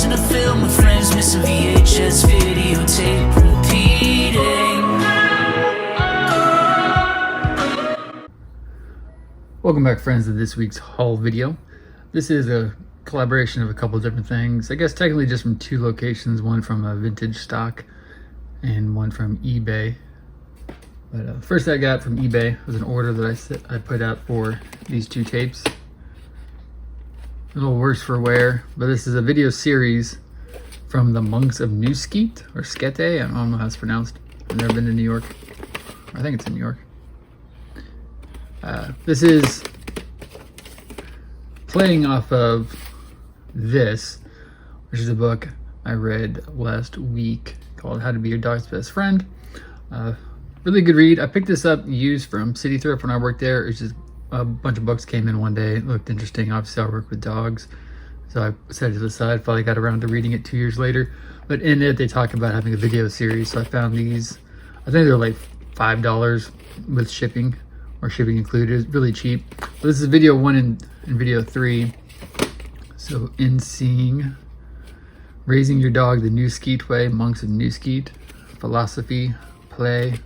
watching a film with friends, missing VHS videotape repeating. Welcome back, friends, to this week's haul video. This is a collaboration of a couple of different things. I guess technically just from two locations, one from a vintage stock and one from eBay. But first I got from eBay was an order that I put out for these two tapes. A little worse for wear, but this is a video series from the Monks of New Skeet, or Skete, I don't know how it's pronounced. I've never been to New York. I think it's in New York. This is playing off of this, which is a book I read last week called How to Be Your Dog's Best Friend. Really good read. I picked this up used from City Thrift when I worked there. It's just a bunch of books came in one day. It looked interesting. Obviously, I work with dogs, so I set it to the side. Finally got around to reading it 2 years later. But in it, they talk about having a video series. So I found these. I think they're like $5 with shipping, or shipping included. It's really cheap. But this is video 1 and video 3. So in seeing Raising Your Dog the New Skeet Way, Monks of New Skeet, Philosophy, Play.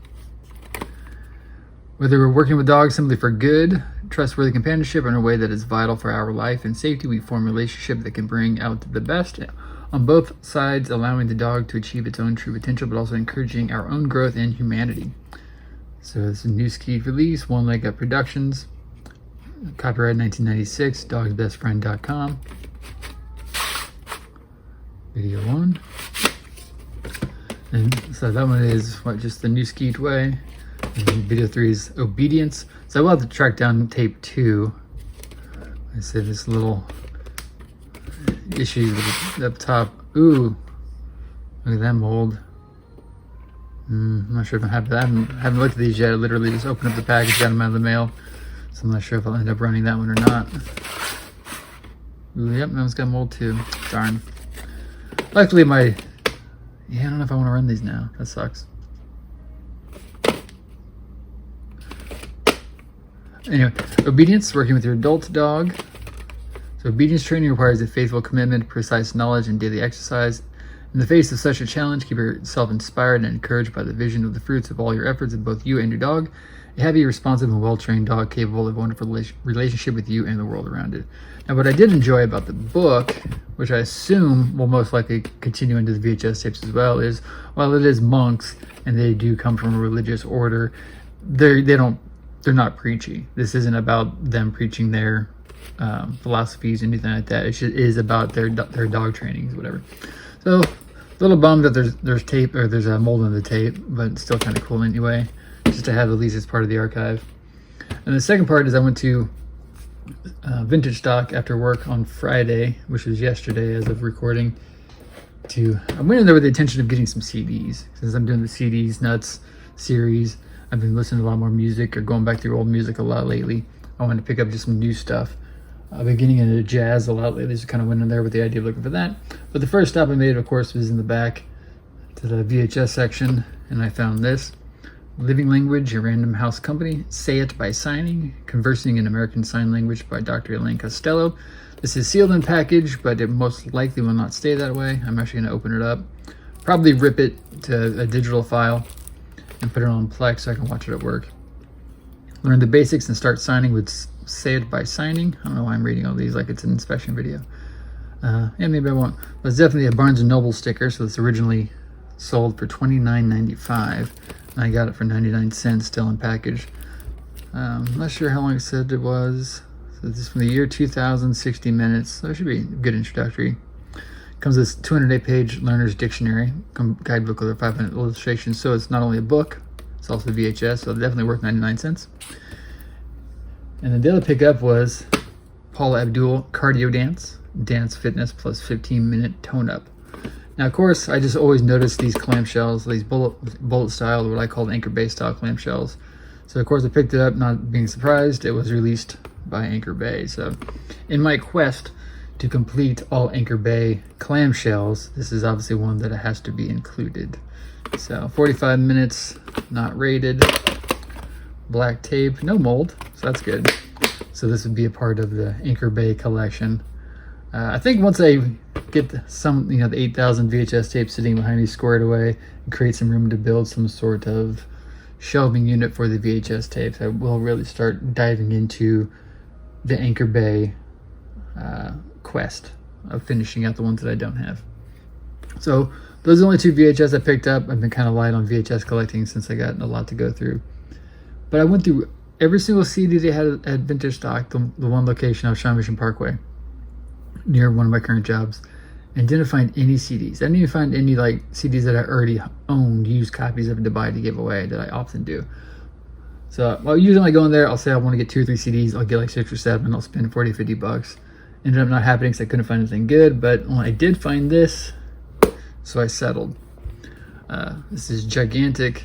Whether we're working with dogs simply for good, trustworthy companionship in a way that is vital for our life and safety, we form a relationship that can bring out the best on both sides, allowing the dog to achieve its own true potential, but also encouraging our own growth and humanity. So this is a New Skeet release, One Leg Up Productions, copyright 1996, dogsbestfriend.com. Video 1. And so that one is just the New Skeet Way. And video 3 is Obedience. So I will have to track down tape 2. I said this little issue up top. Ooh, look at that mold. I'm not sure if I'm happy with that. I haven't looked at these yet. I literally just opened up the package, got them out of the mail. So I'm not sure if I'll end up running that one or not. Ooh, yep, that one's got mold too. Darn. Luckily I don't know if I want to run these now. That sucks. Anyway, obedience, working with your adult dog. So obedience training requires a faithful commitment, precise knowledge, and daily exercise. In the face of such a challenge, keep yourself inspired and encouraged by the vision of the fruits of all your efforts of both you and your dog. A happy, responsive, and well-trained dog capable of a wonderful relationship with you and the world around it. Now, what I did enjoy about the book, which I assume will most likely continue into the VHS tapes as well, is while it is monks and they do come from a religious order, they're not preachy. This isn't about them preaching their philosophies, anything like that. It is about their dog trainings, whatever. So a little bummed that there's tape, or there's a mold in the tape, but it's still kind of cool anyway, just to have at least as part of the archive. And the second part is I went to vintage stock after work on Friday, which was yesterday as of recording. I went in there with the intention of getting some CDs, since I'm doing the CDs Nuts series. I've been listening to a lot more music, or going back through old music a lot lately. I wanted to pick up just some new stuff. I've been getting into jazz a lot lately, so kind of went in there with the idea of looking for that. But the first stop I made, of course, was in the back to the VHS section, and I found this. Living Language, a Random House Company, Say It by Signing, Conversing in American Sign Language by Dr. Elaine Costello. This is sealed and packaged, but it most likely will not stay that way. I'm actually going to open it up, probably rip it to a digital file, and put it on Plex so I can watch it at work. Learn the basics and start signing with Say It by Signing. I don't know why I'm reading all these like it's an inspection video. Yeah, maybe I won't. But it's definitely a Barnes & Noble sticker, so it's originally sold for $29.95. And I got it for 99 cents, still in package. I'm not sure how long it said it was. So this is from the year 2000, 60 minutes. So it should be a good introductory. Comes with this 208-page learner's dictionary, guidebook with 500 illustrations. So it's not only a book, it's also VHS, so definitely worth 99 cents. And then the other pickup was Paula Abdul Cardio Dance Fitness plus 15-minute tone up. Now, of course, I just always noticed these clamshells, these bullet style, what I call Anchor Bay style clamshells. So of course I picked it up, not being surprised. It was released by Anchor Bay. So in my quest to complete all Anchor Bay clamshells, this is obviously one that has to be included. So 45 minutes, not rated, black tape, no mold, so that's good. So this would be a part of the Anchor Bay collection. I think once I get the 8,000 VHS tapes sitting behind me squared away and create some room to build some sort of shelving unit for the VHS tapes, I will really start diving into the Anchor Bay quest of finishing out the ones that I don't have. So those are the only 2 VHS I picked up. I've been kind of light on VHS collecting since I got a lot to go through. But I went through every single CD they had at Vintage Stock, the one location on Shaw Mission Parkway, near one of my current jobs, and didn't find any CDs. I didn't even find any like CDs that I already owned, used copies of to buy to give away that I often do. So usually when I go in there, I'll say I want to get 2 or 3 CDs. I'll get like 6 or 7. I'll spend $40-50. Ended up not happening because I couldn't find anything good. But when I did find this, so I settled. This is gigantic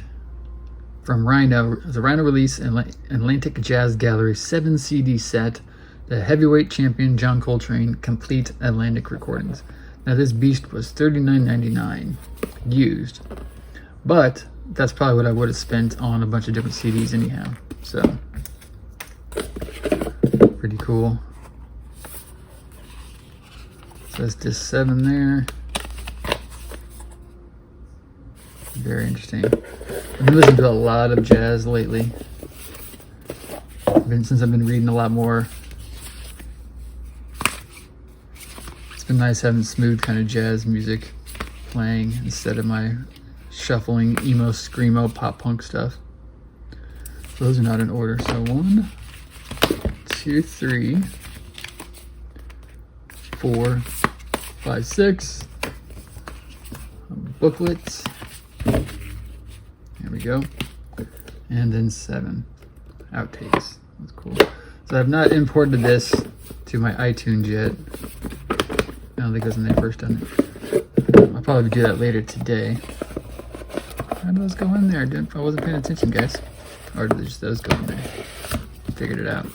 from Rhino. It's a Rhino release, Atlantic Jazz Gallery 7 CD set. The heavyweight champion John Coltrane complete Atlantic recordings. Now this beast was $39.99 used, but that's probably what I would have spent on a bunch of different CDs anyhow. So pretty cool. So that's disc 7 there. Very interesting. I've been listening to a lot of jazz lately. Since I've been reading a lot more. It's been nice having smooth kind of jazz music playing instead of my shuffling emo, screamo, pop punk stuff. Those are not in order. So 1, 2, 3, 4, 5, 6. Booklets. There we go. And then 7 outtakes. That's cool. So I've not imported this to my iTunes yet. I don't think it was when they first done it. I'll probably do that later today. How do those go in there? I wasn't paying attention, guys. Or did just those go in there? Figured it out.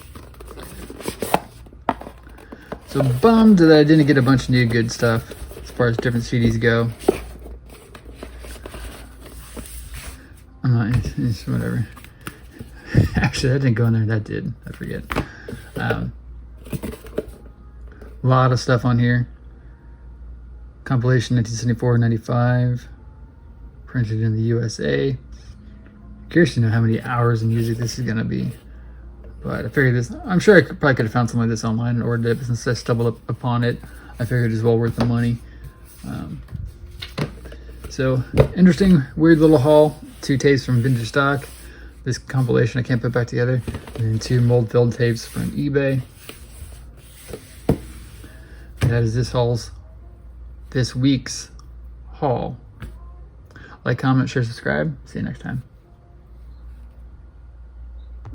So bummed that I didn't get a bunch of new good stuff as far as different CDs go. I'm not, it's whatever. Actually, that didn't go in there. That did. I forget. A lot of stuff on here. Compilation 1974-95. Printed in the USA. Curious to know how many hours of music this is going to be. But I figured this, I'm sure I probably could have found something like this online and ordered it, but since I stumbled upon it, I figured it was well worth the money. So, interesting, weird little haul. 2 tapes from Vintage Stock. This compilation I can't put back together. And then 2 mold-filled tapes from eBay. And that is this week's haul. Like, comment, share, subscribe. See you next time.